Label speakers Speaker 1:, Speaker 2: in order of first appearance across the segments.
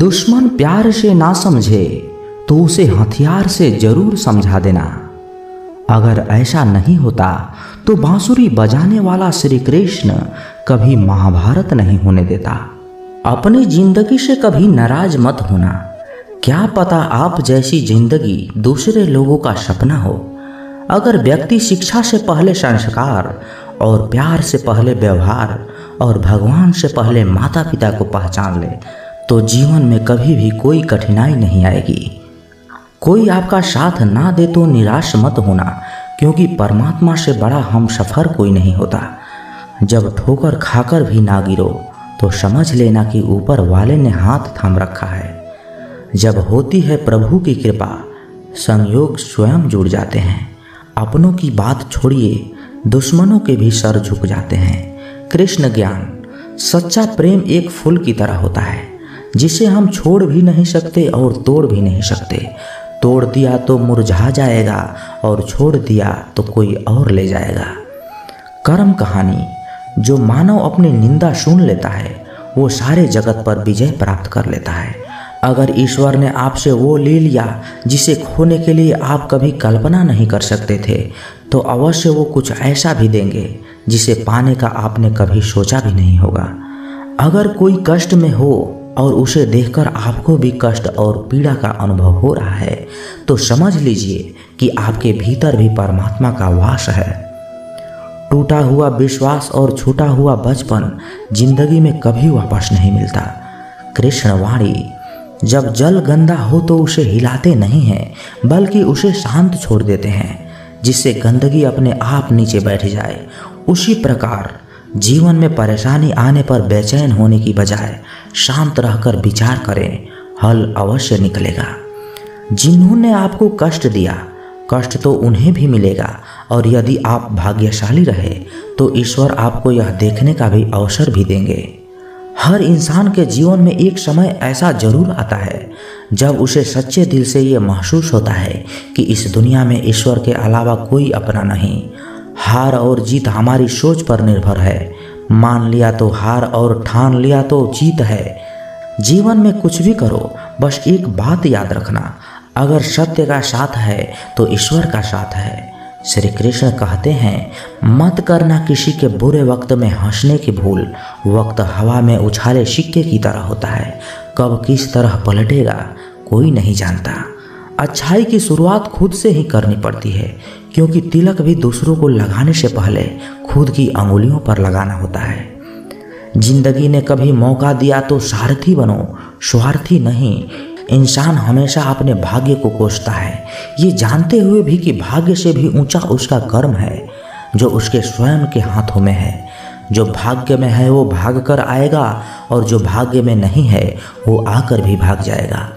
Speaker 1: दुश्मन प्यार से ना समझे तो उसे हथियार से जरूर समझा देना। अगर ऐसा नहीं होता तो बांसुरी बजाने वाला श्री कृष्ण कभी महाभारत नहीं होने देता। अपनी जिंदगी से कभी नाराज मत होना। क्या पता आप जैसी जिंदगी दूसरे लोगों का सपना हो। अगर व्यक्ति शिक्षा से पहले संस्कार और प्यार से पहले व्यवहार और भगवान से पहले माता पिता को पहचान ले तो जीवन में कभी भी कोई कठिनाई नहीं आएगी। कोई आपका साथ ना दे तो निराश मत होना, क्योंकि परमात्मा से बड़ा हमसफर कोई नहीं होता। जब ठोकर खाकर भी ना गिरो तो समझ लेना कि ऊपर वाले ने हाथ थाम रखा है। जब होती है प्रभु की कृपा, संयोग स्वयं जुड़ जाते हैं। अपनों की बात छोड़िए, दुश्मनों के भी सर झुक जाते हैं। कृष्ण ज्ञान, सच्चा प्रेम एक फूल की तरह होता है जिसे हम छोड़ भी नहीं सकते और तोड़ भी नहीं सकते। तोड़ दिया तो मुरझा जाएगा और छोड़ दिया तो कोई और ले जाएगा। कर्म कहानी, जो मानव अपनी निंदा सुन लेता है वो सारे जगत पर विजय प्राप्त कर लेता है। अगर ईश्वर ने आपसे वो ले लिया जिसे खोने के लिए आप कभी कल्पना नहीं कर सकते थे, तो अवश्य वो कुछ ऐसा भी देंगे जिसे पाने का आपने कभी सोचा भी नहीं होगा। अगर कोई कष्ट में हो और उसे देखकर आपको भी कष्ट और पीड़ा का अनुभव हो रहा है, तो समझ लीजिए कि आपके भीतर भी परमात्मा का वास है। टूटा हुआ विश्वास और छूटा हुआ बचपन जिंदगी में कभी वापस नहीं मिलता। कृष्ण वाणी, जब जल गंदा हो तो उसे हिलाते नहीं हैं, बल्कि उसे शांत छोड़ देते हैं, जिससे गंदगी अपने आप नीचे बैठ जाए। उसी प्रकार जीवन में परेशानी आने पर बेचैन होने की बजाय शांत रहकर विचार करें, हल अवश्य निकलेगा। जिन्होंने आपको कष्ट दिया, कष्ट तो उन्हें भी मिलेगा, और यदि आप भाग्यशाली रहे तो ईश्वर आपको यह देखने का भी अवसर भी देंगे। हर इंसान के जीवन में एक समय ऐसा जरूर आता है जब उसे सच्चे दिल से ये महसूस होता है कि इस दुनिया में ईश्वर के अलावा कोई अपना नहीं। हार और जीत हमारी सोच पर निर्भर है। मान लिया तो हार और ठान लिया तो जीत है। जीवन में कुछ भी करो, बस एक बात याद रखना, अगर सत्य का साथ है तो ईश्वर का साथ है। श्री कृष्ण कहते हैं, मत करना किसी के बुरे वक्त में हंसने की भूल। वक्त हवा में उछाले सिक्के की तरह होता है, कब किस तरह पलटेगा कोई नहीं जानता। अच्छाई की शुरुआत खुद से ही करनी पड़ती है, क्योंकि तिलक भी दूसरों को लगाने से पहले खुद की अंगुलियों पर लगाना होता है। जिंदगी ने कभी मौका दिया तो सारथी बनो, स्वार्थी नहीं। इंसान हमेशा अपने भाग्य को कोसता है, ये जानते हुए भी कि भाग्य से भी ऊंचा उसका कर्म है जो उसके स्वयं के हाथों में है। जो भाग्य में है वो भाग कर आएगा, और जो भाग्य में नहीं है वो आकर भी भाग जाएगा।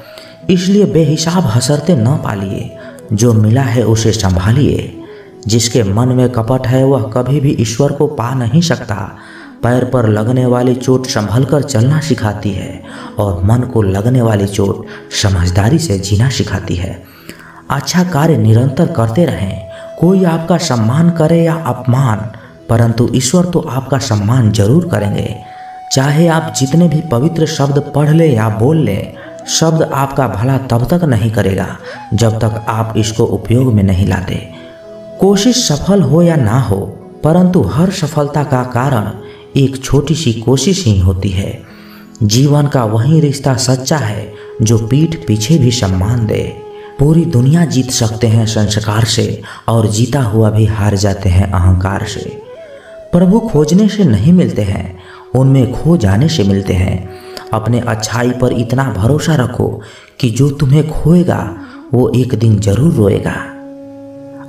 Speaker 1: इसलिए बेहिसाब हसरते न पालिए, जो मिला है उसे संभालिए। जिसके मन में कपट है वह कभी भी ईश्वर को पा नहीं सकता। पैर पर लगने वाली चोट संभल कर चलना सिखाती है, और मन को लगने वाली चोट समझदारी से जीना सिखाती है। अच्छा कार्य निरंतर करते रहें। कोई आपका सम्मान करे या अपमान, परंतु ईश्वर तो आपका सम्मान जरूर करेंगे। चाहे आप जितने भी पवित्र शब्द पढ़ ले या बोल लें, शब्द आपका भला तब तक नहीं करेगा जब तक आप इसको उपयोग में नहीं लाते। कोशिश सफल हो या ना हो, परंतु हर सफलता का कारण एक छोटी सी कोशिश ही होती है। जीवन का वही रिश्ता सच्चा है जो पीठ पीछे भी सम्मान दे। पूरी दुनिया जीत सकते हैं संस्कार से, और जीता हुआ भी हार जाते हैं अहंकार से। प्रभु खोजने से नहीं मिलते हैं, उनमें खो जाने से मिलते हैं। अपने अच्छाई पर इतना भरोसा रखो कि जो तुम्हें खोएगा वो एक दिन जरूर रोएगा।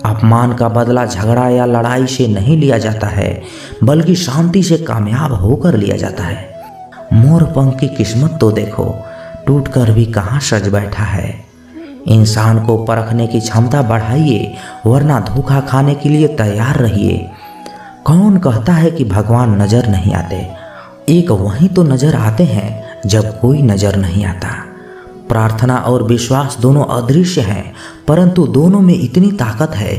Speaker 1: अपमान का बदला झगड़ा या लड़ाई से नहीं लिया जाता है, बल्कि शांति से कामयाब होकर लिया जाता है। मोर पंख की किस्मत तो देखो, टूट कर भी कहाँ सज बैठा है। इंसान को परखने की क्षमता बढ़ाइए, वरना धोखा खाने के लिए तैयार रहिए। कौन कहता है कि भगवान नजर नहीं आते? एक वहीं तो नजर आते हैं जब कोई नजर नहीं आता। प्रार्थना और विश्वास दोनों अदृश्य हैं, परंतु दोनों में इतनी ताकत है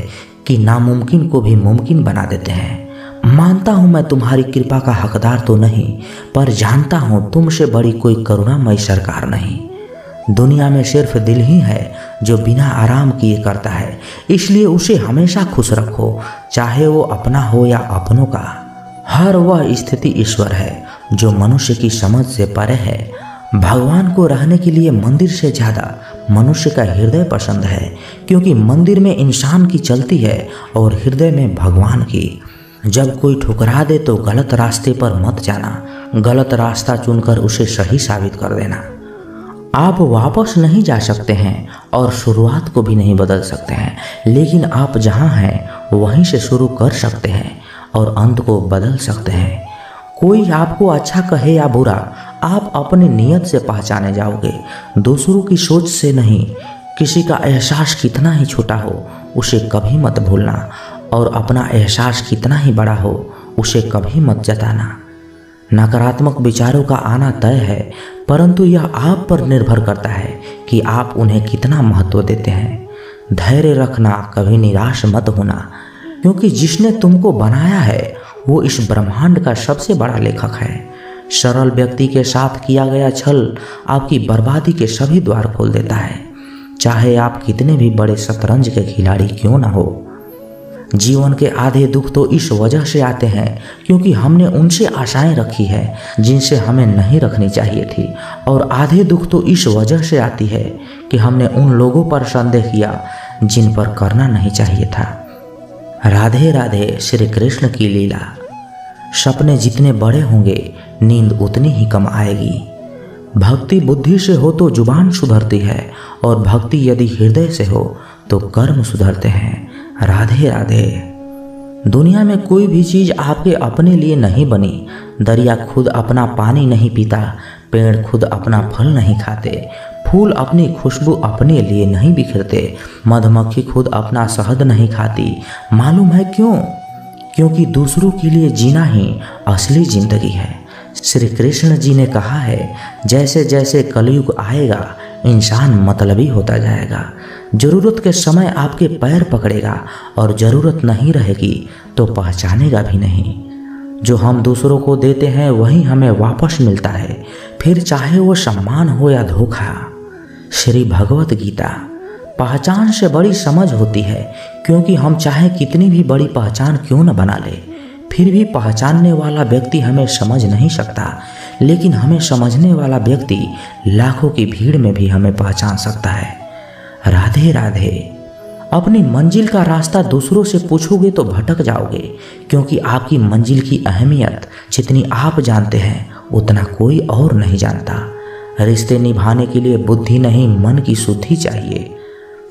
Speaker 1: कि नामुमकिन को भी मुमकिन बना देते हैं। मानता हूँ मैं तुम्हारी कृपा का हकदार तो नहीं, पर जानता हूँ तुमसे बड़ी कोई करुणामयी सरकार नहीं। दुनिया में सिर्फ दिल ही है जो बिना आराम किए करता है, इसलिए उसे हमेशा खुश रखो, चाहे वो अपना हो या अपनों का। हर वह स्थिति ईश्वर है जो मनुष्य की समझ से परे है। भगवान को रहने के लिए मंदिर से ज़्यादा मनुष्य का हृदय पसंद है, क्योंकि मंदिर में इंसान की चलती है और हृदय में भगवान की। जब कोई ठुकरा दे तो गलत रास्ते पर मत जाना, गलत रास्ता चुनकर उसे सही साबित कर देना। आप वापस नहीं जा सकते हैं और शुरुआत को भी नहीं बदल सकते हैं, लेकिन आप जहां हैं वहीं से शुरू कर सकते हैं और अंत को बदल सकते हैं। कोई आपको अच्छा कहे या बुरा, आप अपनी नियत से पहचाने जाओगे, दूसरों की सोच से नहीं। किसी का एहसास कितना ही छोटा हो उसे कभी मत भूलना, और अपना एहसास कितना ही बड़ा हो उसे कभी मत जताना। नकारात्मक विचारों का आना तय है, परंतु यह आप पर निर्भर करता है कि आप उन्हें कितना महत्व देते हैं। धैर्य रखना, कभी निराश मत होना, क्योंकि जिसने तुमको बनाया है वो इस ब्रह्मांड का सबसे बड़ा लेखक है। सरल व्यक्ति के साथ किया गया छल आपकी बर्बादी के सभी द्वार खोल देता है, चाहे आप कितने भी बड़े शतरंज के खिलाड़ी क्यों ना हो। जीवन के आधे दुख तो इस वजह से आते हैं क्योंकि हमने उनसे आशाएं रखी है जिनसे हमें नहीं रखनी चाहिए थी, और आधे दुख तो इस वजह से आती है कि हमने उन लोगों पर संदेह किया जिन पर करना नहीं चाहिए था। राधे राधे श्री कृष्ण की लीला। सपने जितने बड़े होंगे नींद उतनी ही कम आएगी। भक्ति बुद्धि से हो तो जुबान सुधरती है, और भक्ति यदि हृदय से हो तो कर्म सुधरते हैं। राधे राधे। दुनिया में कोई भी चीज़ आपके अपने लिए नहीं बनी। दरिया खुद अपना पानी नहीं पीता, पेड़ खुद अपना फल नहीं खाते, फूल अपनी खुशबू अपने लिए नहीं बिखरते, मधुमक्खी खुद अपना शहद नहीं खाती। मालूम है क्यों? क्योंकि दूसरों के लिए जीना ही असली जिंदगी है। श्री कृष्ण जी ने कहा है, जैसे जैसे कलयुग आएगा इंसान मतलबी होता जाएगा। जरूरत के समय आपके पैर पकड़ेगा और जरूरत नहीं रहेगी तो पहचानेगा भी नहीं। जो हम दूसरों को देते हैं वही हमें वापस मिलता है, फिर चाहे वो सम्मान हो या धोखा। श्री भगवत गीता। पहचान से बड़ी समझ होती है, क्योंकि हम चाहे कितनी भी बड़ी पहचान क्यों न बना ले, फिर भी पहचानने वाला व्यक्ति हमें समझ नहीं सकता, लेकिन हमें समझने वाला व्यक्ति लाखों की भीड़ में भी हमें पहचान सकता है। राधे राधे। अपनी मंजिल का रास्ता दूसरों से पूछोगे तो भटक जाओगे, क्योंकि आपकी मंजिल की अहमियत जितनी आप जानते हैं उतना कोई और नहीं जानता। रिश्ते निभाने के लिए बुद्धि नहीं मन की शुद्धि चाहिए।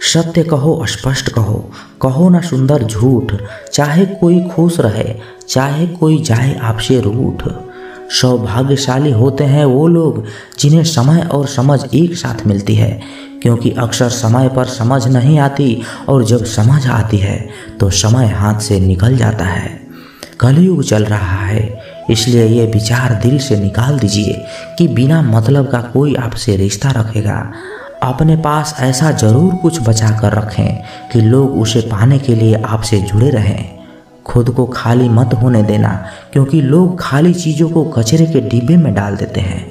Speaker 1: सत्य कहो, स्पष्ट कहो, कहो ना सुंदर झूठ, चाहे कोई खुश रहे चाहे कोई जाए आपसे रूठ। सौभाग्यशाली होते हैं वो लोग जिन्हें समय और समझ एक साथ मिलती है, क्योंकि अक्सर समय पर समझ नहीं आती, और जब समझ आती है तो समय हाथ से निकल जाता है। कलयुग चल रहा है, इसलिए ये विचार दिल से निकाल दीजिए कि बिना मतलब का कोई आपसे रिश्ता रखेगा। अपने पास ऐसा जरूर कुछ बचा कर रखें कि लोग उसे पाने के लिए आपसे जुड़े रहें। खुद को खाली मत होने देना, क्योंकि लोग खाली चीज़ों को कचरे के डिब्बे में डाल देते हैं।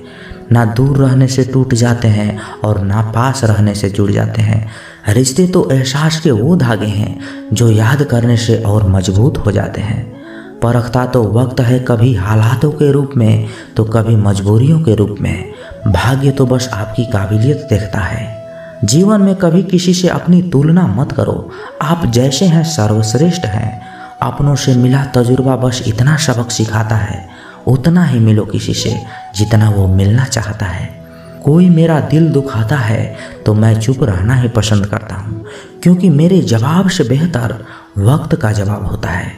Speaker 1: ना दूर रहने से टूट जाते हैं और ना पास रहने से जुड़ जाते हैं। रिश्ते तो एहसास के वो धागे हैं जो याद करने से और मजबूत हो जाते हैं। परखता तो वक्त है, कभी हालातों के रूप में तो कभी मजबूरियों के रूप में। भाग्य तो बस आपकी काबिलियत देखता है। जीवन में कभी किसी से अपनी तुलना मत करो। आप जैसे हैं सर्वश्रेष्ठ हैं। अपनों से मिला तजुर्बा बस इतना सबक सिखाता है, उतना ही मिलो किसी से जितना वो मिलना चाहता है। कोई मेरा दिल दुखाता है तो मैं चुप रहना ही पसंद करता हूँ, क्योंकि मेरे जवाब से बेहतर वक्त का जवाब होता है।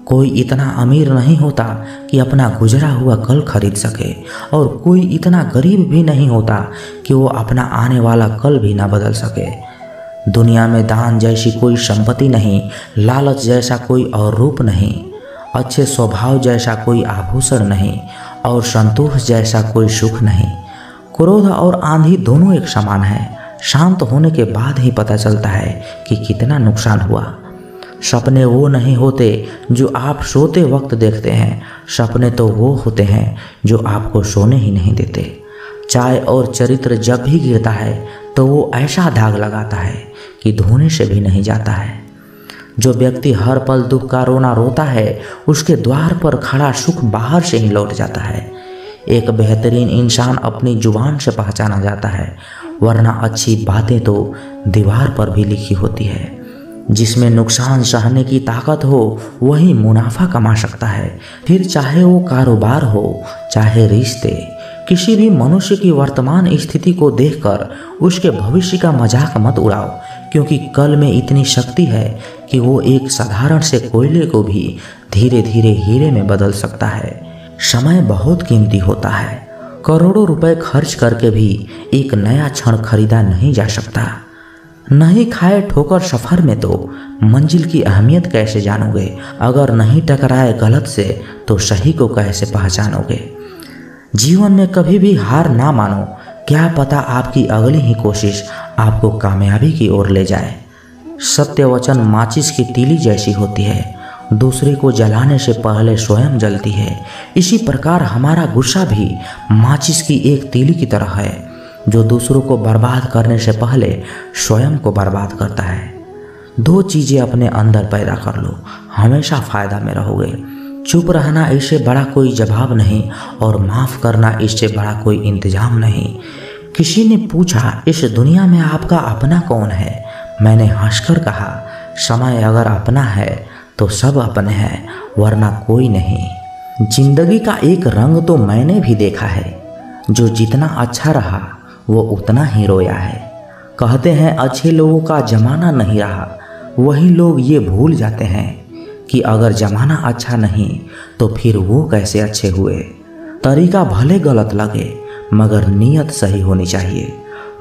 Speaker 1: कोई इतना अमीर नहीं होता कि अपना गुजरा हुआ कल खरीद सके, और कोई इतना गरीब भी नहीं होता कि वो अपना आने वाला कल भी ना बदल सके। दुनिया में दान जैसी कोई संपत्ति नहीं, लालच जैसा कोई और रूप नहीं, अच्छे स्वभाव जैसा कोई आभूषण नहीं, और संतोष जैसा कोई सुख नहीं। क्रोध और आंधी दोनों एक समान है। शांत होने के बाद ही पता चलता है कि कितना नुकसान हुआ। सपने वो नहीं होते जो आप सोते वक्त देखते हैं, सपने तो वो होते हैं जो आपको सोने ही नहीं देते। चाय और चरित्र जब भी गिरता है तो वो ऐसा दाग लगाता है कि धोने से भी नहीं जाता है। जो व्यक्ति हर पल दुख का रोना रोता है, उसके द्वार पर खड़ा सुख बाहर से ही लौट जाता है। एक बेहतरीन इंसान अपनी जुबान से पहचाना जाता है, वरना अच्छी बातें तो दीवार पर भी लिखी होती है। जिसमें नुकसान सहने की ताकत हो वही मुनाफा कमा सकता है, फिर चाहे वो कारोबार हो चाहे रिश्ते। किसी भी मनुष्य की वर्तमान स्थिति को देखकर उसके भविष्य का मजाक मत उड़ाओ, क्योंकि कल में इतनी शक्ति है कि वो एक साधारण से कोयले को भी धीरे धीरे हीरे में बदल सकता है। समय बहुत कीमती होता है, करोड़ों रुपए खर्च करके भी एक नया क्षण खरीदा नहीं जा सकता। नहीं खाए ठोकर सफर में तो मंजिल की अहमियत कैसे जानोगे? अगर नहीं टकराए गलत से तो सही को कैसे पहचानोगे? जीवन में कभी भी हार ना मानो, क्या पता आपकी अगली ही कोशिश आपको कामयाबी की ओर ले जाए। सत्य वचन माचिस की तीली जैसी होती है, दूसरे को जलाने से पहले स्वयं जलती है। इसी प्रकार हमारा गुस्सा भी माचिस की एक तीली की तरह है, जो दूसरों को बर्बाद करने से पहले स्वयं को बर्बाद करता है। दो चीज़ें अपने अंदर पैदा कर लो, हमेशा फायदा में रहोगे। चुप रहना इससे बड़ा कोई जवाब नहीं, और माफ़ करना इससे बड़ा कोई इंतजाम नहीं। किसी ने पूछा, इस दुनिया में आपका अपना कौन है? मैंने हंसकर कहा, समय अगर अपना है तो सब अपने हैं, वरना कोई नहीं। जिंदगी का एक रंग तो मैंने भी देखा है, जो जितना अच्छा रहा वो उतना ही रोया है। कहते हैं अच्छे लोगों का जमाना नहीं रहा, वही लोग ये भूल जाते हैं कि अगर जमाना अच्छा नहीं तो फिर वो कैसे अच्छे हुए। तरीका भले गलत लगे मगर नीयत सही होनी चाहिए।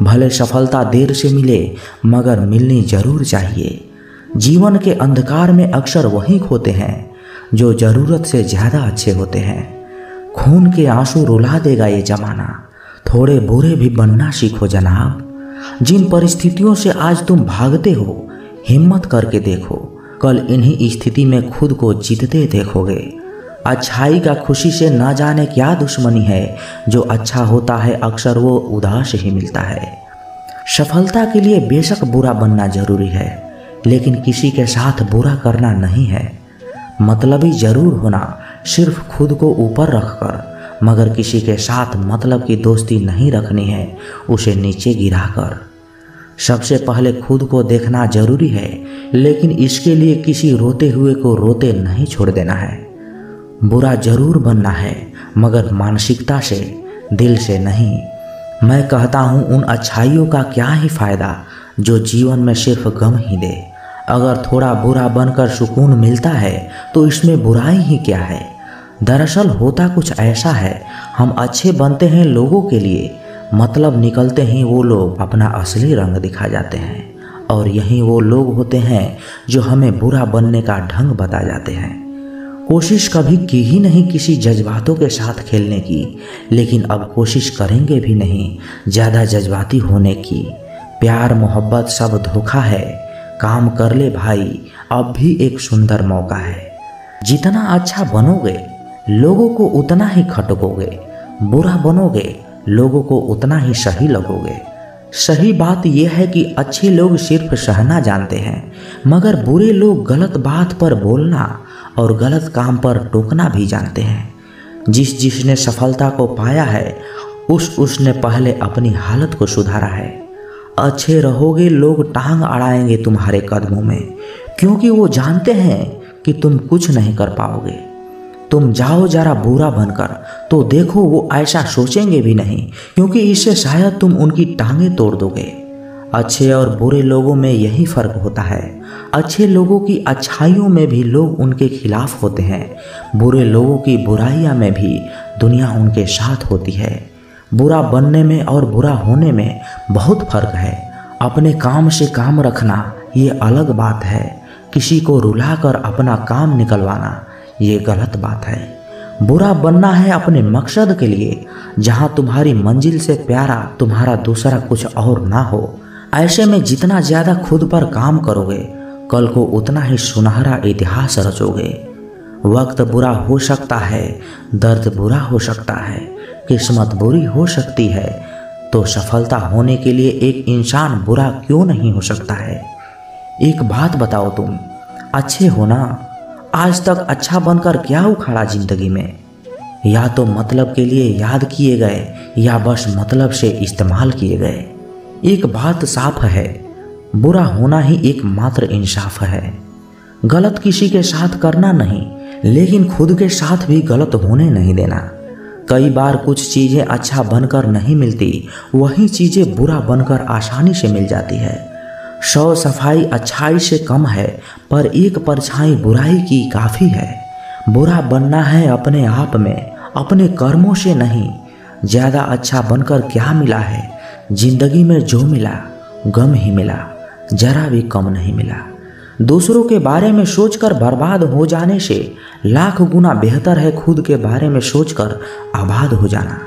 Speaker 1: भले सफलता देर से मिले मगर मिलनी जरूर चाहिए। जीवन के अंधकार में अक्सर वही खोते हैं जो जरूरत से ज़्यादा अच्छे होते हैं। खून के आंसू रुला देगा ये जमाना, थोड़े बुरे भी बनना सीखो जनाब। जिन परिस्थितियों से आज तुम भागते हो, हिम्मत करके देखो, कल इन्हीं स्थिति में खुद को जीतते देखोगे। अच्छाई का खुशी से ना जाने क्या दुश्मनी है, जो अच्छा होता है अक्सर वो उदास ही मिलता है। सफलता के लिए बेशक बुरा बनना जरूरी है, लेकिन किसी के साथ बुरा करना नहीं है। मतलबी जरूर होना, सिर्फ खुद को ऊपर रखकर, मगर किसी के साथ मतलब की दोस्ती नहीं रखनी है, उसे नीचे गिराकर। सबसे पहले खुद को देखना जरूरी है, लेकिन इसके लिए किसी रोते हुए को रोते नहीं छोड़ देना है। बुरा जरूर बनना है, मगर मानसिकता से, दिल से नहीं। मैं कहता हूँ उन अच्छाइयों का क्या ही फायदा जो जीवन में सिर्फ गम ही दे। अगर थोड़ा बुरा बनकर सुकून मिलता है तो इसमें बुराई ही क्या है। दरअसल होता कुछ ऐसा है, हम अच्छे बनते हैं लोगों के लिए, मतलब निकलते ही वो लोग अपना असली रंग दिखा जाते हैं, और यही वो लोग होते हैं जो हमें बुरा बनने का ढंग बता जाते हैं। कोशिश कभी की ही नहीं किसी जज्बातों के साथ खेलने की, लेकिन अब कोशिश करेंगे भी नहीं ज़्यादा जज्बाती होने की। प्यार मोहब्बत सब धोखा है, काम कर ले भाई, अब भी एक सुंदर मौका है। जितना अच्छा बनोगे लोगों को उतना ही खटकोगे, बुरा बनोगे लोगों को उतना ही सही लगोगे। सही बात यह है कि अच्छे लोग सिर्फ सहना जानते हैं, मगर बुरे लोग गलत बात पर बोलना और गलत काम पर टोकना भी जानते हैं। जिसने सफलता को पाया है उसने पहले अपनी हालत को सुधारा है। अच्छे रहोगे लोग टांग अड़ाएंगे तुम्हारे कदमों में, क्योंकि वो जानते हैं कि तुम कुछ नहीं कर पाओगे। तुम जाओ जरा बुरा बनकर तो देखो वो ऐसा सोचेंगे भी नहीं, क्योंकि इससे शायद तुम उनकी टांगें तोड़ दोगे। अच्छे और बुरे लोगों में यही फर्क होता है। अच्छे लोगों की अच्छाइयों में भी लोग उनके खिलाफ होते हैं, बुरे लोगों की बुराइयां में भी दुनिया उनके साथ होती है। बुरा बनने में और बुरा होने में बहुत फर्क है। अपने काम से काम रखना ये अलग बात है, किसी को रुलाकर अपना काम निकलवाना ये गलत बात है। बुरा बनना है अपने मकसद के लिए, जहां तुम्हारी मंजिल से प्यारा तुम्हारा दूसरा कुछ और ना हो। ऐसे में जितना ज़्यादा खुद पर काम करोगे कल को उतना ही सुनहरा इतिहास रचोगे। वक्त बुरा हो सकता है, दर्द बुरा हो सकता है, किस्मत बुरी हो सकती है, तो सफलता होने के लिए एक इंसान बुरा क्यों नहीं हो सकता है? एक बात बताओ, तुम अच्छे हो ना? आज तक अच्छा बनकर क्या उखाड़ा जिंदगी में? या तो मतलब के लिए याद किए गए या बस मतलब से इस्तेमाल किए गए। एक बात साफ है, बुरा होना ही एकमात्र इंसाफ है। गलत किसी के साथ करना नहीं, लेकिन खुद के साथ भी गलत होने नहीं देना। कई बार कुछ चीज़ें अच्छा बनकर नहीं मिलती, वही चीज़ें बुरा बनकर आसानी से मिल जाती है। 100 सफाई अच्छाई से कम है, पर एक परछाई बुराई की काफ़ी है। बुरा बनना है अपने आप में, अपने कर्मों से नहीं। ज़्यादा अच्छा बनकर क्या मिला है? जिंदगी में जो मिला गम ही मिला, जरा भी कम नहीं मिला। दूसरों के बारे में सोचकर बर्बाद हो जाने से लाख गुना बेहतर है खुद के बारे में सोचकर आबाद हो जाना।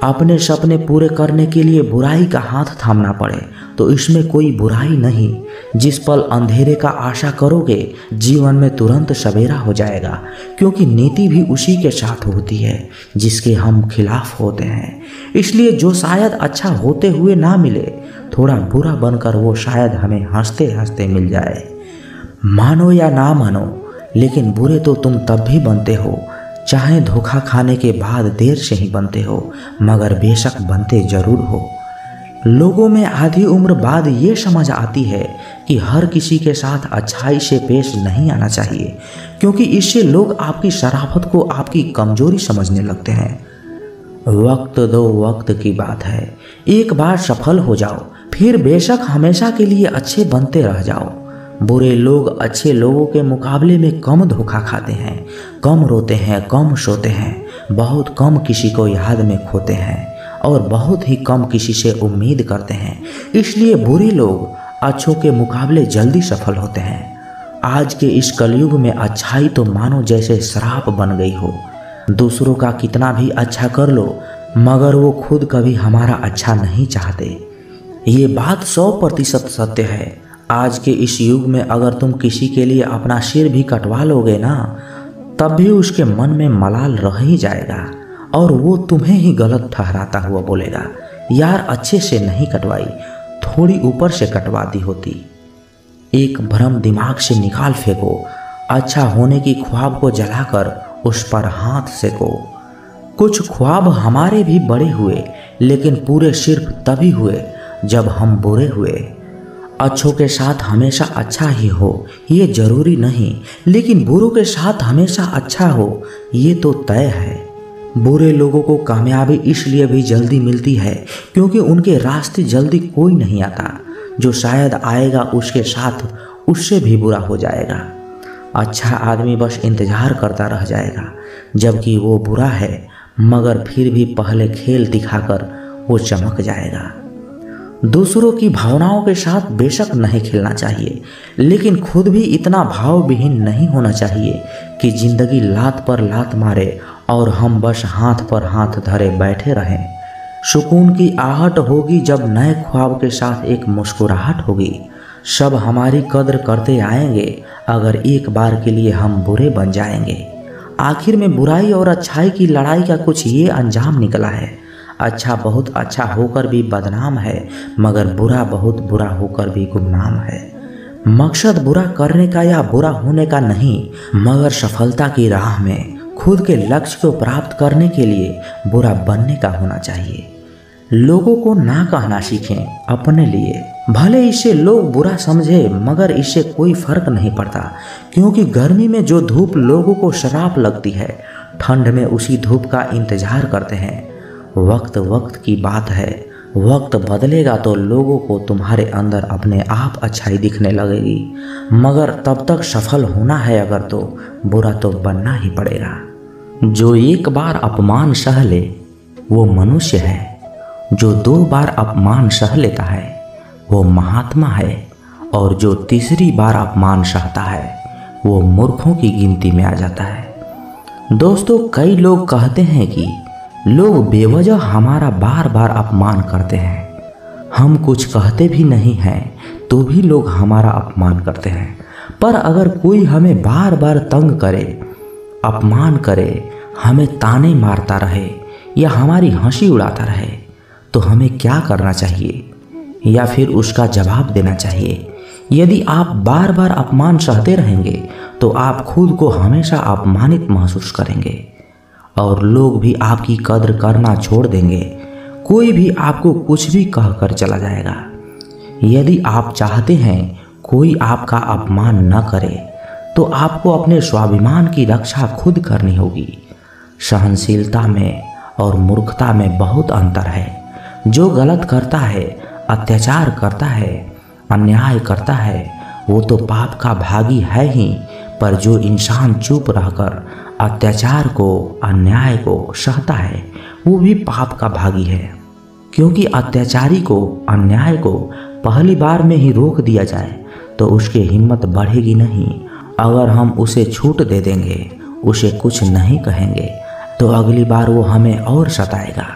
Speaker 1: अपने सपने पूरे करने के लिए बुराई का हाथ थामना पड़े तो इसमें कोई बुराई नहीं। जिस पल अंधेरे का आशा करोगे, जीवन में तुरंत सवेरा हो जाएगा, क्योंकि नीति भी उसी के साथ होती है जिसके हम खिलाफ होते हैं। इसलिए जो शायद अच्छा होते हुए ना मिले, थोड़ा बुरा बनकर वो शायद हमें हंसते हंसते मिल जाए। मानो या ना मानो, लेकिन बुरे तो तुम तब भी बनते हो, चाहे धोखा खाने के बाद देर से ही बनते हो, मगर बेशक बनते जरूर हो। लोगों में आधी उम्र बाद ये समझ आती है कि हर किसी के साथ अच्छाई से पेश नहीं आना चाहिए, क्योंकि इससे लोग आपकी शराफत को आपकी कमजोरी समझने लगते हैं। वक्त दो, वक्त की बात है। एक बार सफल हो जाओ, फिर बेशक हमेशा के लिए अच्छे बनते रह जाओ। बुरे लोग अच्छे लोगों के मुकाबले में कम धोखा खाते हैं, कम रोते हैं, कम सोते हैं, बहुत कम किसी को याद में खोते हैं और बहुत ही कम किसी से उम्मीद करते हैं। इसलिए बुरे लोग अच्छों के मुकाबले जल्दी सफल होते हैं। आज के इस कलयुग में अच्छाई तो मानो जैसे श्राप बन गई हो। दूसरों का कितना भी अच्छा कर लो, मगर वो खुद कभी हमारा अच्छा नहीं चाहते। ये बात 100% सत्य है। आज के इस युग में अगर तुम किसी के लिए अपना सिर भी कटवा लोगे ना, तब भी उसके मन में मलाल रह ही जाएगा और वो तुम्हें ही गलत ठहराता हुआ बोलेगा, यार अच्छे से नहीं कटवाई, थोड़ी ऊपर से कटवा दी होती। एक भ्रम दिमाग से निकाल फेंको। अच्छा होने की ख्वाब को जलाकर उस पर हाथ सेको। कुछ ख्वाब हमारे भी बड़े हुए, लेकिन पूरे सिर्फ तभी हुए जब हम बुरे हुए। अच्छों के साथ हमेशा अच्छा ही हो ये जरूरी नहीं, लेकिन बुरों के साथ हमेशा अच्छा हो ये तो तय है। बुरे लोगों को कामयाबी इसलिए भी जल्दी मिलती है क्योंकि उनके रास्ते जल्दी कोई नहीं आता। जो शायद आएगा उसके साथ उससे भी बुरा हो जाएगा। अच्छा आदमी बस इंतजार करता रह जाएगा, जबकि वो बुरा है मगर फिर भी पहले खेल दिखाकर वो चमक जाएगा। दूसरों की भावनाओं के साथ बेशक नहीं खेलना चाहिए, लेकिन खुद भी इतना भाव विहीन नहीं होना चाहिए कि जिंदगी लात पर लात मारे और हम बस हाथ पर हाथ धरे बैठे रहें। सुकून की आहट होगी जब नए ख्वाब के साथ एक मुस्कुराहट होगी। सब हमारी कद्र करते आएंगे अगर एक बार के लिए हम बुरे बन जाएंगे। आखिर में बुराई और अच्छाई की लड़ाई का कुछ ये अंजाम निकला है। अच्छा बहुत अच्छा होकर भी बदनाम है, मगर बुरा बहुत बुरा होकर भी गुमनाम है। मकसद बुरा करने का या बुरा होने का नहीं, मगर सफलता की राह में खुद के लक्ष्य को प्राप्त करने के लिए बुरा बनने का होना चाहिए। लोगों को ना कहना सीखें अपने लिए। भले इससे लोग बुरा समझे, मगर इससे कोई फर्क नहीं पड़ता, क्योंकि गर्मी में जो धूप लोगों को शराब लगती है, ठंड में उसी धूप का इंतजार करते हैं। वक्त वक्त की बात है। वक्त बदलेगा तो लोगों को तुम्हारे अंदर अपने आप अच्छाई दिखने लगेगी, मगर तब तक सफल होना है अगर तो बुरा तो बनना ही पड़ेगा। जो एक बार अपमान सह ले वो मनुष्य है, जो 2 बार अपमान सह लेता है वो महात्मा है, और जो तीसरी बार अपमान सहता है वो मूर्खों की गिनती में आ जाता है। दोस्तों, कई लोग कहते हैं कि लोग बेवजह हमारा बार बार अपमान करते हैं। हम कुछ कहते भी नहीं हैं, तो भी लोग हमारा अपमान करते हैं। पर अगर कोई हमें बार बार तंग करे, अपमान करे, हमें ताने मारता रहे या हमारी हंसी उड़ाता रहे, तो हमें क्या करना चाहिए या फिर उसका जवाब देना चाहिए? यदि आप बार बार अपमान सहते रहेंगे तो आप खुद को हमेशा अपमानित महसूस करेंगे और लोग भी आपकी कद्र करना छोड़ देंगे। कोई भी आपको कुछ भी कहकर चला जाएगा। यदि आप चाहते हैं कोई आपका अपमान न करे तो आपको अपने स्वाभिमान की रक्षा खुद करनी होगी। सहनशीलता में और मूर्खता में बहुत अंतर है। जो गलत करता है, अत्याचार करता है, अन्याय करता है, वो तो पाप का भागी है ही, पर जो इंसान चुप रहकर अत्याचार को, अन्याय को सहता है, वो भी पाप का भागी है। क्योंकि अत्याचारी को, अन्याय को पहली बार में ही रोक दिया जाए तो उसकी हिम्मत बढ़ेगी नहीं। अगर हम उसे छूट दे देंगे, उसे कुछ नहीं कहेंगे, तो अगली बार वो हमें और सताएगा।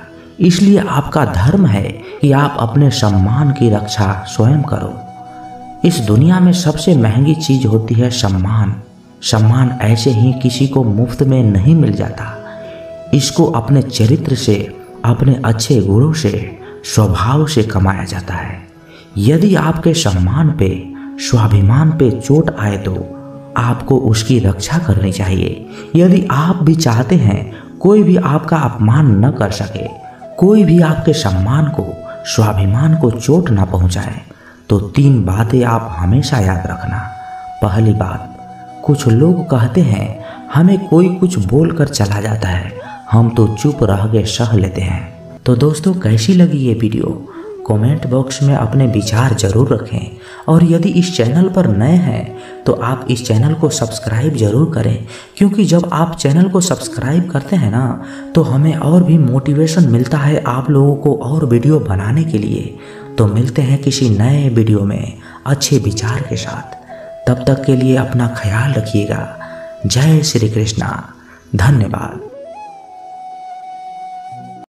Speaker 1: इसलिए आपका धर्म है कि आप अपने सम्मान की रक्षा स्वयं करो। इस दुनिया में सबसे महंगी चीज होती है सम्मान। सम्मान ऐसे ही किसी को मुफ्त में नहीं मिल जाता। इसको अपने चरित्र से, अपने अच्छे गुणों से, स्वभाव से कमाया जाता है। यदि आपके सम्मान पे, स्वाभिमान पे चोट आए तो आपको उसकी रक्षा करनी चाहिए। यदि आप भी चाहते हैं कोई भी आपका अपमान न कर सके, कोई भी आपके सम्मान को, स्वाभिमान को चोट ना पहुंचाए, तो 3 बातें आप हमेशा याद रखना। पहली बात, कुछ लोग कहते हैं हमें कोई कुछ बोलकर चला जाता है, हम तो चुप रह के सह लेते हैं। तो दोस्तों, कैसी लगी ये वीडियो? कमेंट बॉक्स में अपने विचार जरूर रखें। और यदि इस चैनल पर नए हैं तो आप इस चैनल को सब्सक्राइब जरूर करें, क्योंकि जब आप चैनल को सब्सक्राइब करते हैं ना, तो हमें और भी मोटिवेशन मिलता है आप लोगों को और वीडियो बनाने के लिए। तो मिलते हैं किसी नए वीडियो में अच्छे विचार के साथ। तब तक के लिए अपना ख्याल रखिएगा। जय श्री कृष्णा। धन्यवाद।